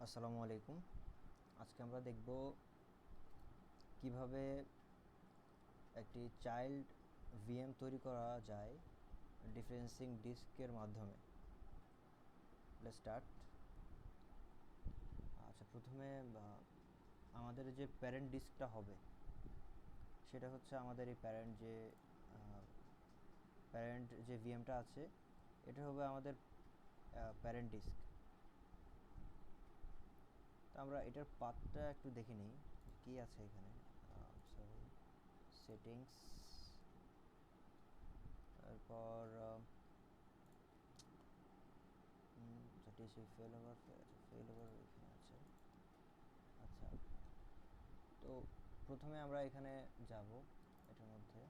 আসসালামু আলাইকুম। আজকে আমরা দেখব কিভাবে একটি চাইল্ড ভিএম তৈরি করা যায় ডিফারেন্সিং ডিস্কের মাধ্যমে। Let's start. আচ্ছা, প্রথমে আমাদের যে প্যারেন্ট ডিস্কটা হবে সেটা হচ্ছে আমাদের এই প্যারেন্ট যে ভিএমটা আছে এটা হবে আমাদের প্যারেন্ট ডিস্ক। তো আমরা এটার পাথটা একটু দেখে নিই কি আছে এখানে। সরি, সেটিংস, তারপর যেটি সেই ফেল ওভার এখানে আছে। আচ্ছা, তো প্রথমে আমরা এখানে যাব, এটার মধ্যে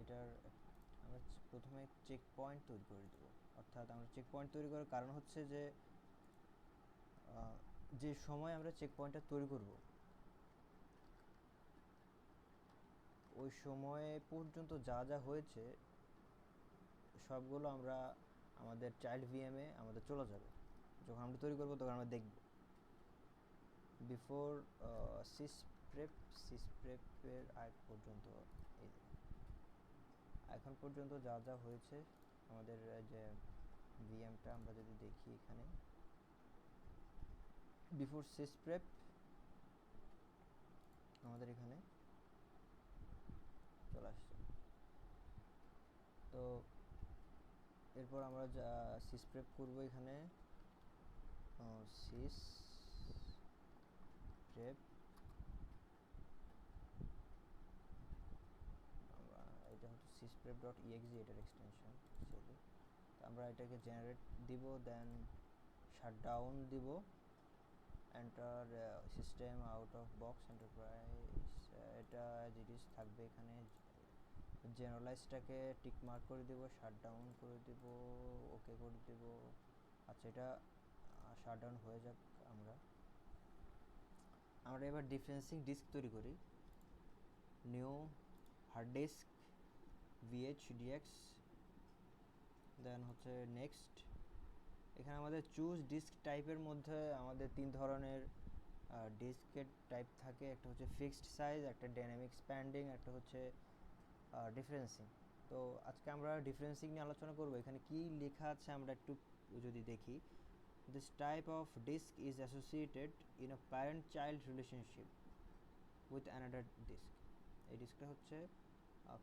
এটার আমরা প্রথমে চেক পয়েন্ট তৈরি করে দেবো। অর্থাৎ আমরা চেক পয়েন্ট তৈরি করার কারণ হচ্ছে যে সময় আমরা চেক পয়েন্টটা তৈরি করব ওই সময় পর্যন্ত যা যা হয়েছে সবগুলো আমরা আমাদের চাইল্ড ভিএমে আমাদের চলে যাবে। যখন আমরা তৈরি করব তখন আমরা দেখব বিফোর সিসপ্রেপের আগ পর্যন্ত এখন পর্যন্ত যা যা হয়েছে আমাদের যে ভিএমটা আমরা যদি দেখি এখানে বিফোর সিসপ্রেপ আমাদের এখানে চলে আসছে। তো এরপর আমরা যা সিসপ্রেপ করব এখানে সিসপ্রেপ আমরা এটা হচ্ছে sysprep.exe এটার এক্সটেনশন অ্যাকচুয়ালি। তো আমরা এটাকে জেনারেট দিব, দেন শাটডাউন দিব, enter system out of box enterprise, এটা অ্যাজ ইট ইজ থাকবে এখানে। জেনারেলাইজটাকে টিক মার্ক করে দিব, শাটডাউন করে দিব, ওকে করে দিব। আচ্ছা, এটা শাটডাউন হয়ে যাক। আমরা এবার ডিফারেন্সিং ডিস্ক তৈরি করি। নিউ হার্ড ডিস্ক VHDX, দেন হচ্ছে নেক্সট। এখানে আমাদের চুজ ডিস্ক টাইপের মধ্যে আমাদের তিন ধরনের ডিস্কের টাইপ থাকে। একটা হচ্ছে ফিক্সড সাইজ, একটা ডাইনামিক এক্সপ্যান্ডিং, একটা হচ্ছে ডিফারেন্সিং। তো আজকে আমরা ডিফারেন্সিং নিয়ে আলোচনা করব। এখানে কি লেখা আছে আমরা একটু যদি দেখি, this type of disk is associated in a parent child relationship with another disk. এই ডিস্কটা হচ্ছে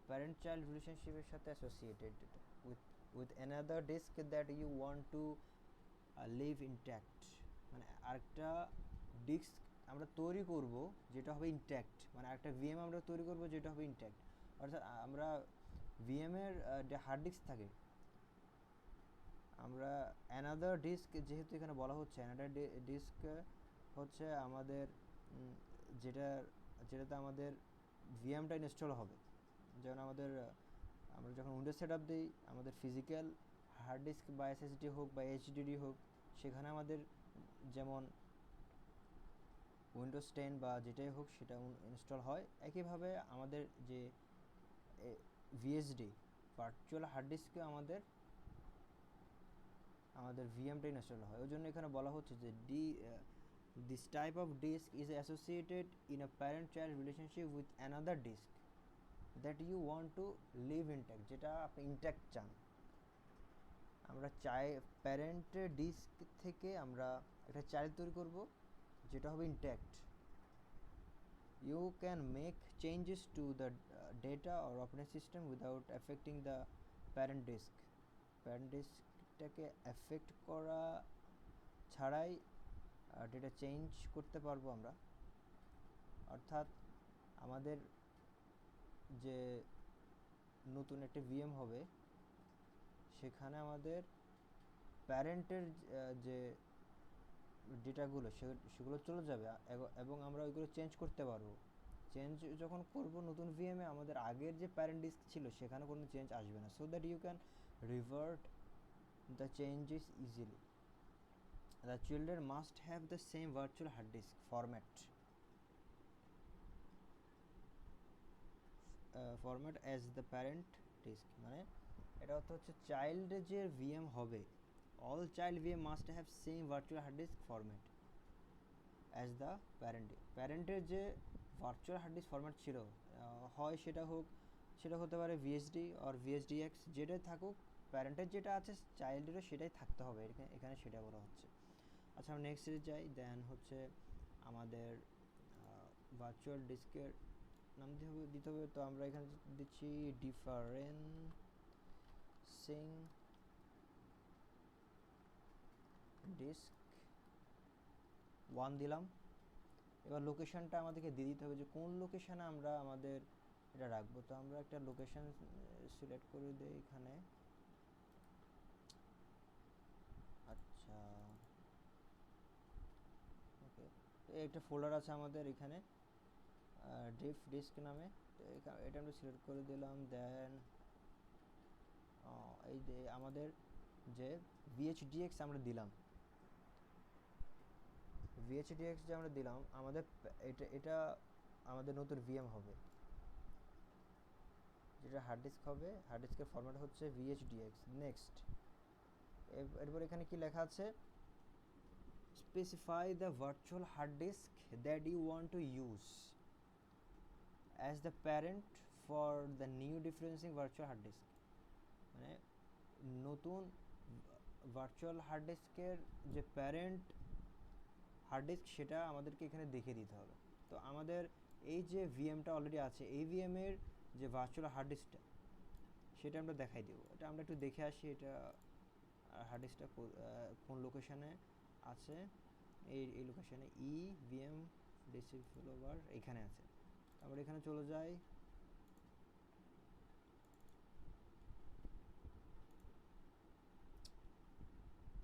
প্যারেন্ট চাইল্ড রিলেশনশিপের সাথে associated with another disk that you want to leave intact. মানে আরেকটা ডিস্ক আমরা তৈরি করব যেটা হবে ইনট্যাক্ট, মানে আরেকটা ভিএম আমরা তৈরি করব যেটা হবে ইনট্যাক্ট। অর্থাৎ আমরা ভিএমের যে হার্ড ডিস্ক থাকে, আমরা অ্যানাদার ডিস্ক, যেহেতু এখানে বলা হচ্ছে অ্যানাদার ডিস্ক হচ্ছে আমাদের যেটাতে আমাদের ভিএমটা ইনস্টল হবে। যেমন আমরা যখন উইন্ডোজ সেট আপ দিই, আমাদের ফিজিক্যাল হার্ড ডিস্ক বা এসএসডি হোক বা এইচডিডি হোক, সেখানে আমাদের যেমন উইন্ডোজ 10 বা যেটাই হোক সেটা ইনস্টল হয়। একইভাবে আমাদের যে ভিএসডি ভার্চুয়াল হার্ড ডিস্কে আমাদের ভিএমটা ইনস্টল হয়। ওই জন্য এখানে বলা হচ্ছে যে this type of disk is associated in a parent child relationship with another disk that you want to leave intact, যেটা আপনি ইনট্যাক্ট চান। আমরা প্যারেন্টের ডিস্ক থেকে আমরা একটা চাইল্ড তৈরি করব যেটা হবে intact. You can make changes to the data or operating system without affecting the parent disk. Parent ডিস্কটাকে অ্যাফেক্ট করা ছাড়াই ডেটা চেঞ্জ করতে পারবো আমরা। অর্থাৎ আমাদের যে নতুন একটা ভিএম হবে সেখানে আমাদের প্যারেন্টের যে ডেটাগুলো সেগুলো চলে যাবে এবং আমরা ওইগুলো চেঞ্জ করতে পারবো। চেঞ্জ যখন করব নতুন ভিএমে, আমাদের আগের যে প্যারেন্ট ডিস্ক ছিল সেখানে কোনো চেঞ্জ আসবে না, so that you can revert the changes easily. The children must have the same virtual hard disk format as the parent disk. মানে এটা অর্থ হচ্ছে চাইল্ডের যে ভিএম হবে, all child VM must have same virtual hard disk format as the প্যারেন্টের যে virtual hard disk format ছিল, হয় সেটা হতে পারে ভিএসডি আর ভিএসডিএক্স, যেটাই থাকুক প্যারেন্টের যেটা আছে চাইল্ডেরও সেটাই থাকতে হবে, এখানে সেটা বলা হচ্ছে। আচ্ছা আমরা নেক্সট যাই। দেন হচ্ছে আমাদের ভার্চুয়াল ডিস্কের নাম দিতে হবে, তো আমরা এখানে দিচ্ছি ডিফারেন্সিং ডিস্ক 1 দিলাম। এবার লোকেশনটা আমাদেরকে দিয়ে দিতে হবে যে কোন লোকেশানে আমরা আমাদের এটা রাখবো। তো আমরা একটা লোকেশন সিলেক্ট করে দিই এখানে। আচ্ছা ওকে, তো একটা ফোল্ডার আছে আমাদের এখানে ডিস্ক নামে, তো এটা আমরা সিলেক্ট করে দিলাম। দেন এই যে আমাদের যে ভিএইচডিএক্স আমরা দিলাম, ভিএইচডিএক্স যে আমরা দিলাম আমাদের এটা আমাদের নতুন ভিএম হবে, যেটা হার্ড ডিস্ক হবে। হার্ড ডিস্কের ফরম্যাট হচ্ছে ভিএইচডিএক্স। নেক্সট, এরপর এখানে কি লেখা আছে, specify the virtual hard disk that you want to use as the parent for the new differencing virtual hard disk. মানে নতুন ভার্চুয়াল হার্ড ডিস্কের যে প্যারেন্ট হার্ড ডিস্ক সেটা আমাদেরকে এখানে দেখিয়ে দিতে হবে। তো আমাদের এই যে ভিএমটা অলরেডি আছে, এই ভিএমের যে ভার্চুয়াল হার্ড ডিস্কটা সেটা আমরা দেখাই দেবো। এটা আমরা একটু দেখে আসি, এটা হার্ড ডিস্কটা কোন লোকেশানে আছে। এই লোকেশানে ভিএম ডিসিভেলপার এখানে আছে। আমরা এখানে চলে যাই।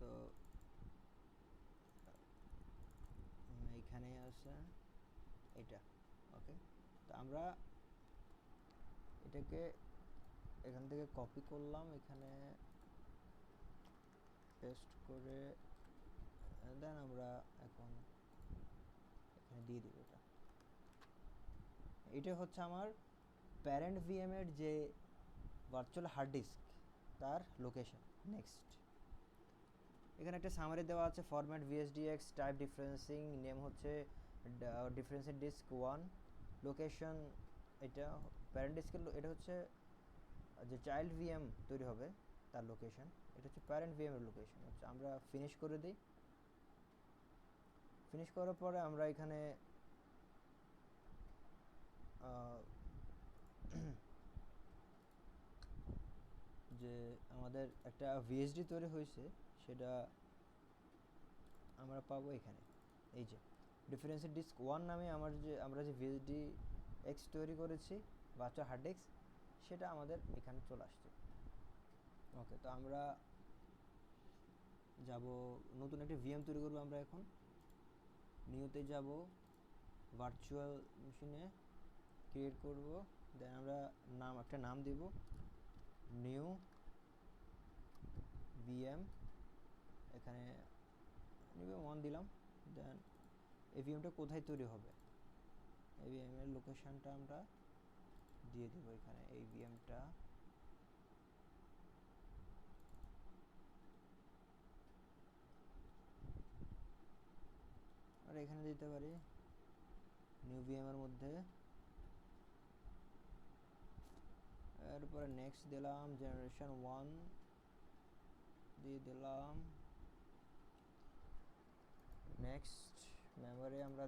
তো এইখানে আছে এটা, ওকে। তো আমরা এটাকে এখান থেকে কপি করলাম, এখানে পেস্ট করে দেন আমরা এখন এখানে দিয়ে দিব। এটা হচ্ছে আমার প্যারেন্ট ভিএমের যে ভার্চুয়াল হার্ড ডিস্ক তার লোকেশন। নেক্সট, এখানে একটা সামারি দেওয়া আছে, ফরম্যাট ভিএসডিএক্স, টাইপ ডিফারেন্সিং, নেম হচ্ছে ডিফারেন্সিং ডিস্ক 1, লোকেশন এটা প্যারেন্ট ডিস্কের, এটা হচ্ছে যে চাইল্ড ভিএম তৈরি হবে তার লোকেশন, এটা হচ্ছে প্যারেন্ট ভিএম এর লোকেশন। আচ্ছা আমরা ফিনিশ করে দিই। ফিনিশ করার পরে আমরা এখানে যে আমাদের একটা ভিএসডি তৈরি হয়েছে সেটা আমরা পাবো এখানে। এই যে ডিফারেন্সিং ডিস্ক 1 নামে আমরা যে ভিএসডি এক্স তৈরি করেছি ভার্চুয়াল হার্ড ডিস্ক, সেটা আমাদের এখানে চলে আসছে। ওকে, তো আমরা যাব নতুন একটা ভিএম তৈরি করবো। আমরা এখন নিউতে যাব, ভার্চুয়াল মেশিনে ক্রিয়েট করব। দেন আমরা একটা নাম দিব, নিউ ভিএম, এখানে নিউ 1 দিলাম। দেন এই ভিএমটা কোথায় তৈরি হবে, এই ভিএমের লোকেশনটা আমরা দিয়ে দেবো এখানে। এই ভিএমটা আর এখানে দিতে পারি নিউ ভিএম এর মধ্যে। এরপরে নেক্সট দিলাম, জেনারেশন 1 দিয়ে দিলাম। নেক্সট, মেমোরি আমরা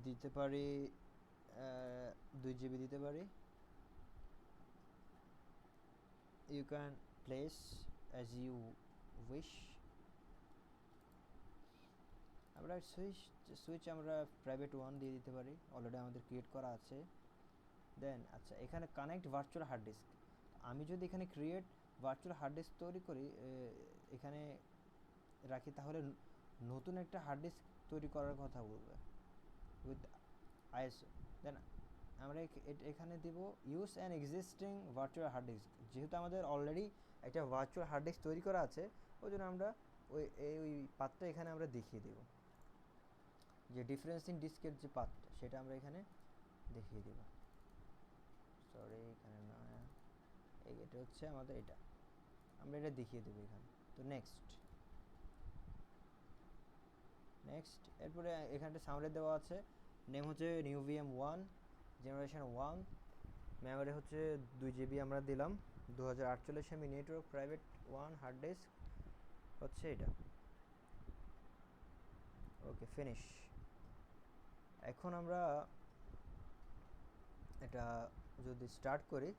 দিতে পারি 2 জিবি দিতে পারি। You can place as you wish. আমরা সুইচ আমরা প্রাইভেট 1 দিয়ে দিতে পারি, অলরেডি আমাদের ক্রিয়েট করা আছে। দেন আচ্ছা, এখানে কানেক্ট ভার্চুয়াল হার্ড ডিস্ক, আমি যদি এখানে ক্রিয়েট ভার্চুয়াল হার্ড ডিস্ক তৈরি করি এখানে রাখি, তাহলে নতুন একটা হার্ড ডিস্ক তৈরি করার কথা বলবে উইথ আইএসও। দেন আমরা এখানে দিব use an existing virtual hard disk, যেহেতু আমাদের অলরেডি একটা ভার্চুয়াল হার্ড ডিস্ক তৈরি করা আছে, ওই জন্য আমরা ওই পাথটা এখানে আমরা দেখিয়ে দেব, যে ডিফারেন্সিং ডিস্কের যে পাথটা সেটা আমরা এখানে দেখিয়ে দেব। সরি এখানে না, এটা হচ্ছে আমাদের এটা, আমরা এটা দেখিয়ে দেবো এখানে। তো নেক্সট এরপরে এখানে একটা সামারি দেওয়া আছে, নেম হচ্ছে নিউ ভিএম 1 জেনারেশন 1, মেমোরি হচ্ছে 2 GB আমরা দিলাম, 2048 MB network, private 1, hard disk হচ্ছে এটা। Okay, finish. এখন আমরা এটা যদি স্টার্ট করি,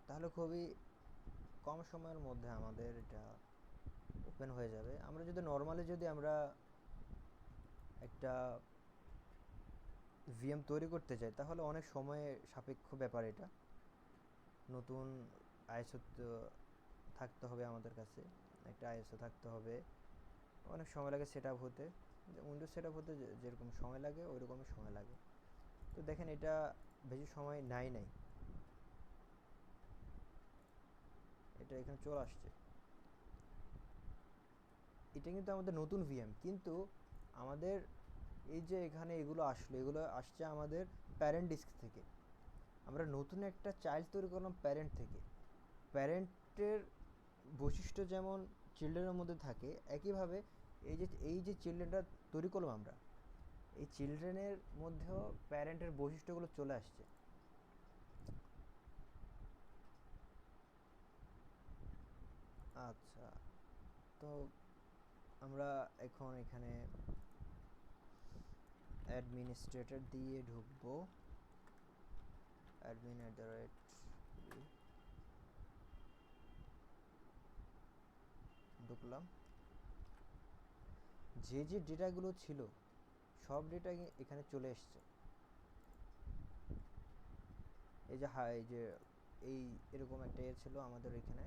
তাহলে খুবই কম সময়ের মধ্যে আমাদের এটা ওপেন হয়ে যাবে। আমরা যদি নর্মালি আমরা একটা ভিএম তৈরি করতে চাই তাহলে অনেক সময় সাপেক্ষ ব্যাপার এটা। নতুন আইএসও থাকতে হবে আমাদের কাছে, একটা আইএসও থাকতে হবে, অনেক সময় লাগে সেট আপ হতে, উইন্ডোজ সেট আপ হতে যেরকম সময় লাগে ওই রকমই সময় লাগে। তো দেখেন এটা বেশি সময় নাই, এটা এখানে চলে আসছে। এটা কিন্তু আমাদের নতুন ভিএম, কিন্তু আমাদের এই যে এখানে এগুলো আসছে আমাদের প্যারেন্ট ডিস্ক থেকে। আমরা নতুন একটা চাইল্ড তৈরি করলাম প্যারেন্ট থেকে। প্যারেন্টের বৈশিষ্ট্য যেমন চিলড্রেনের মধ্যে থাকে, একইভাবে এই যে চিলড্রেনটা তৈরি করলাম আমরা, এই চিলড্রেনের মধ্যেও প্যারেন্টের বৈশিষ্ট্যগুলো চলে আসছে। আচ্ছা, তো আমরা এখন এখানে অ্যাডমিনিস্ট্রেটর দিয়ে ঢুকবো, admin ঢুকলাম। যে ডেটাগুলো ছিল সব ডেটা এখানে চলে এসছে। এই যে এই এরকম একটা ছিল আমাদের এখানে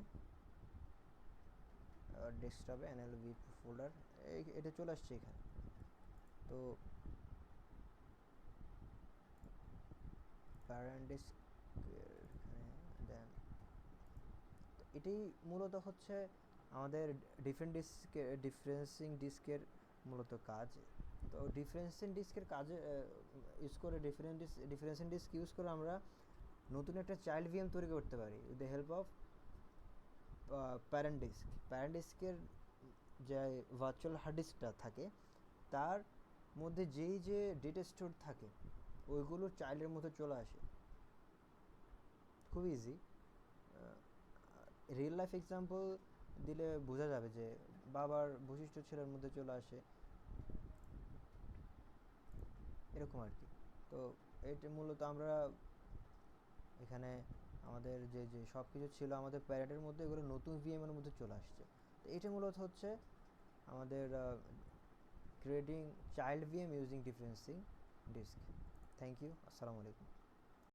ডেস্কটপে NLV ফোল্ডার, এটা চলে আসছে এখানে। তো প্যারেন্ট ডিস্ক এখানে দেন, এটাই মূলত হচ্ছে আমাদের ডিফারেন্সিং ডিস্কের মূলত কাজ। তো ডিফারেন্সিং ডিস্কের কাজে ইউজ করে ডিফারেন্সিং ডিস্ক ইউজ করে আমরা নতুন একটা চাইল্ড ভিএম তৈরি করতে পারি with the help of parent ডিস্কের যে ভার্চুয়াল হার্ড ডিস্কটা থাকে তার মধ্যে যে ডেটা স্টোর থাকে ওইগুলো চাইল্ডের মধ্যে চলে আসে, খুব ইজি। রিয়েল লাইফ এক্সাম্পল দিলে বোঝা যাবে যে বাবার বৈশিষ্ট্য ছেলের মধ্যে চলে আসে, এরকম আর কি। তো এটা মূলত আমরা এখানে আমাদের যে সব কিছু ছিল আমাদের প্যারেন্টের মধ্যে, এগুলো নতুন ভিএম এর মধ্যে চলে আসছে। তো এটা মূলত হচ্ছে আমাদের creating child VM using differencing disk. Thank you, আসসালামু আলাইকুম।